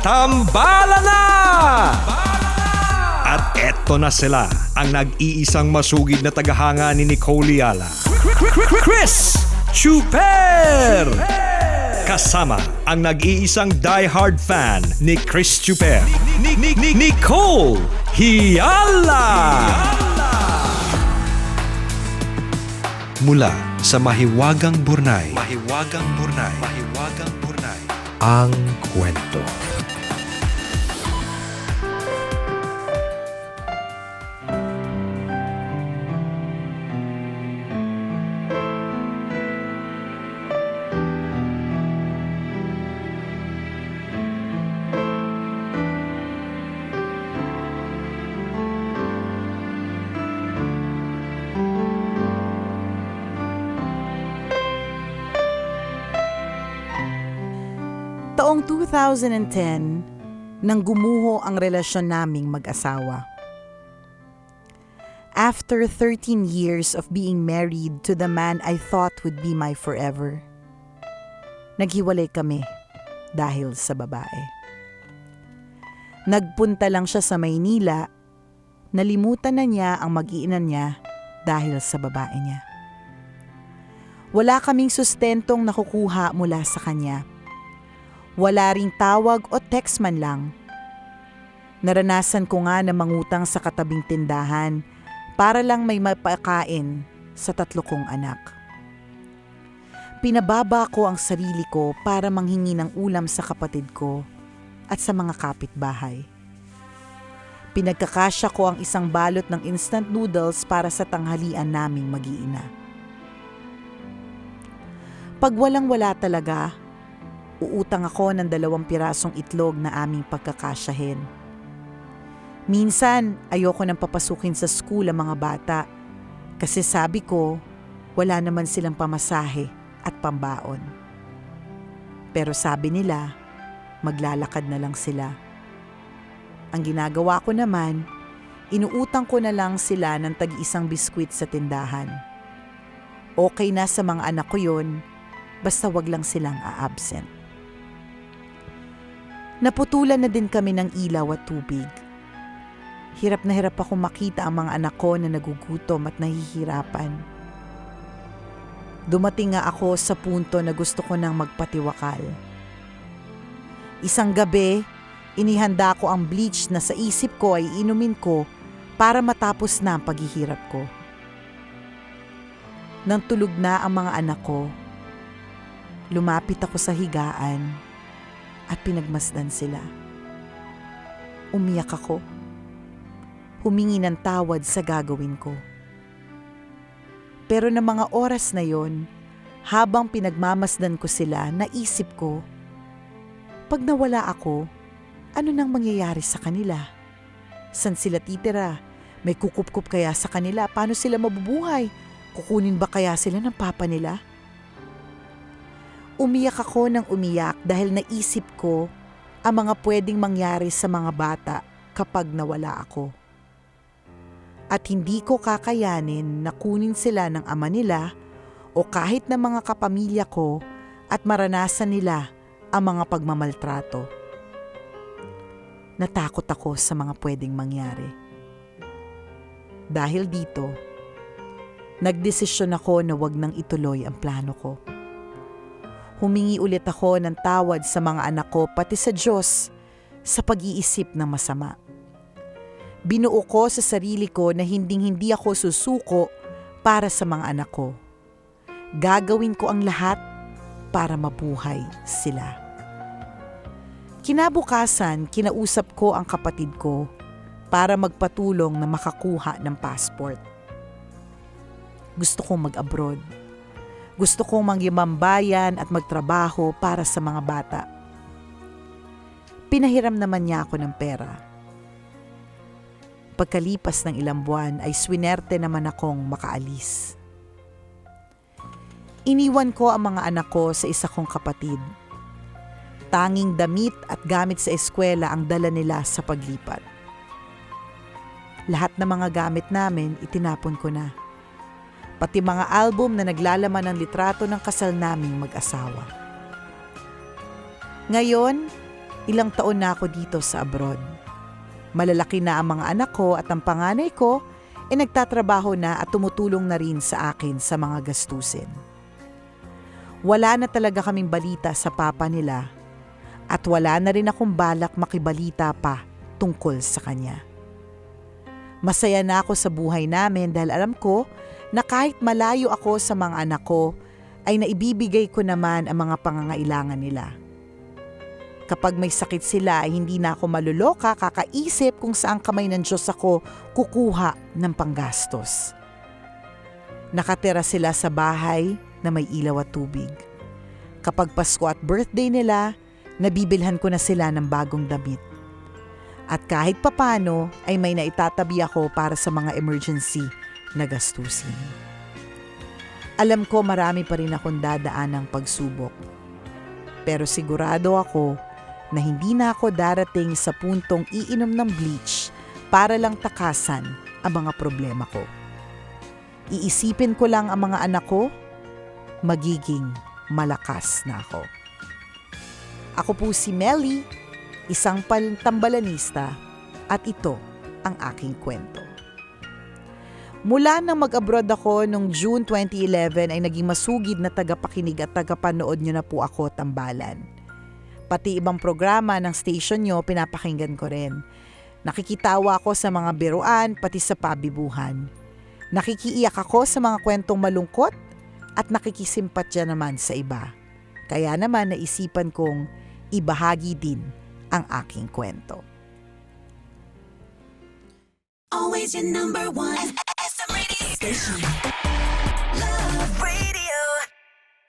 Tambala na! At eto na sila, ang nag-iisang masugid na tagahanga ni Nicole Yala. Chris Chuper! Kasama ang nag-iisang die-hard fan ni Chris Chuper, Nicole Yala! Mula sa Mahiwagang Burnay, ang kwento. Taong 2010, nang gumuho ang relasyon naming mag-asawa. After 13 years of being married to the man I thought would be my forever, naghiwalay kami dahil sa babae. Nagpunta lang siya sa Maynila, nalimutan na niya ang mag-iinan niya dahil sa babae niya. Wala kaming sustentong nakukuha mula sa kanya. Wala ring tawag o text man lang. Naranasan ko nga na mangutang sa katabing tindahan para lang may mapakain sa 3 kong anak. Pinababa ko ang sarili ko para manghingi ng ulam sa kapatid ko at sa mga kapitbahay. Pinagkakasya ko ang isang balot ng instant noodles para sa tanghalian naming mag-iina. Pag walang-wala talaga, uutang ako ng 2 pirasong itlog na aming pagkakasyahin. Minsan, ayoko nang papasukin sa school ang mga bata kasi sabi ko, wala naman silang pamasahe at pambaon. Pero sabi nila, maglalakad na lang sila. Ang ginagawa ko naman, inuutang ko na lang sila ng tag-isang biskwit sa tindahan. Okay na sa mga anak ko yun, basta wag lang silang a-absent. Naputulan na din kami ng ilaw at tubig. Hirap na hirap ako makita ang mga anak ko na nagugutom at nahihirapan. Dumating nga ako sa punto na gusto ko nang magpatiwakal. Isang gabi, inihanda ko ang bleach na sa isip ko ay inumin ko para matapos na ang paghihirap ko. Nang tulog na ang mga anak ko, lumapit ako sa higaan at pinagmasdan sila. Umiyak ako. Humingi ng tawad sa gagawin ko. Pero ng mga oras na yon, habang pinagmamasdan ko sila, naisip ko, pag nawala ako, ano nang mangyayari sa kanila? San sila titira? May kukup-kup kaya sa kanila? Paano sila mabubuhay? Kukunin ba kaya sila ng papa nila? Umiyak ako ng umiyak dahil naisip ko ang mga pwedeng mangyari sa mga bata kapag nawala ako. At hindi ko kakayanin na kunin sila ng ama nila o kahit ng mga kapamilya ko at maranasan nila ang mga pagmamaltrato. Natakot ako sa mga pwedeng mangyari. Dahil dito, nagdesisyon ako na wag nang ituloy ang plano ko. Humingi ulit ako ng tawad sa mga anak ko pati sa Diyos sa pag-iisip ng masama. Binuo ko sa sarili ko na hinding-hindi ako susuko para sa mga anak ko. Gagawin ko ang lahat para mabuhay sila. Kinabukasan, kinausap ko ang kapatid ko para magpatulong na makakuha ng passport. Gusto kong mag-abroad. Gusto kong mangyamambayan at magtrabaho para sa mga bata. Pinahiram naman niya ako ng pera. Pagkalipas ng ilang buwan ay swinerte naman akong makaalis. Iniwan ko ang mga anak ko sa isa kong kapatid. Tanging damit at gamit sa eskwela ang dala nila sa paglipat. Lahat ng mga gamit namin itinapon ko na. Pati mga album na naglalaman ng litrato ng kasal naming mag-asawa. Ngayon, Ilang taon na ako dito sa abroad. Malalaki na ang mga anak ko at ang panganay ko ay nagtatrabaho na at tumutulong na rin sa akin sa mga gastusin. Wala na talaga kaming balita sa papa nila at wala na rin akong balak makibalita pa tungkol sa kanya. Masaya na ako sa buhay namin dahil alam ko na kahit malayo ako sa mga anak ko, ay naibibigay ko naman ang mga pangangailangan nila. Kapag may sakit sila ay hindi na ako maluloka kakaisip kung saan kamay ng Diyos ako kukuha ng panggastos. Nakatira sila sa bahay na may ilaw at tubig. Kapag Pasko at birthday nila, nabibilhan ko na sila ng bagong damit. At kahit papano ay may naitatabi ako para sa mga emergency na gastusin. Alam ko marami pa rin akong dadaan ng pagsubok. Pero sigurado ako na hindi na ako darating sa puntong iinom ng bleach para lang takasan ang mga problema ko. Iisipin ko lang ang mga anak ko, magiging malakas na ako. Ako po si Melly, isang tambalanista, at ito ang aking kwento. Mula nang mag-abroad ako noong June 2011 ay naging masugid na tagapakinig at tagapanood nyo na po ako, Tambalan. Pati ibang programa ng station nyo pinapakinggan ko rin. Nakikitawa ako sa mga biruan pati sa pabibuhan. Nakikiiyak ako sa mga kwentong malungkot at nakikisimpatya naman sa iba. Kaya naman naisipan kong ibahagi din ang aking kwento. Always your number one. FM radio station. Love radio.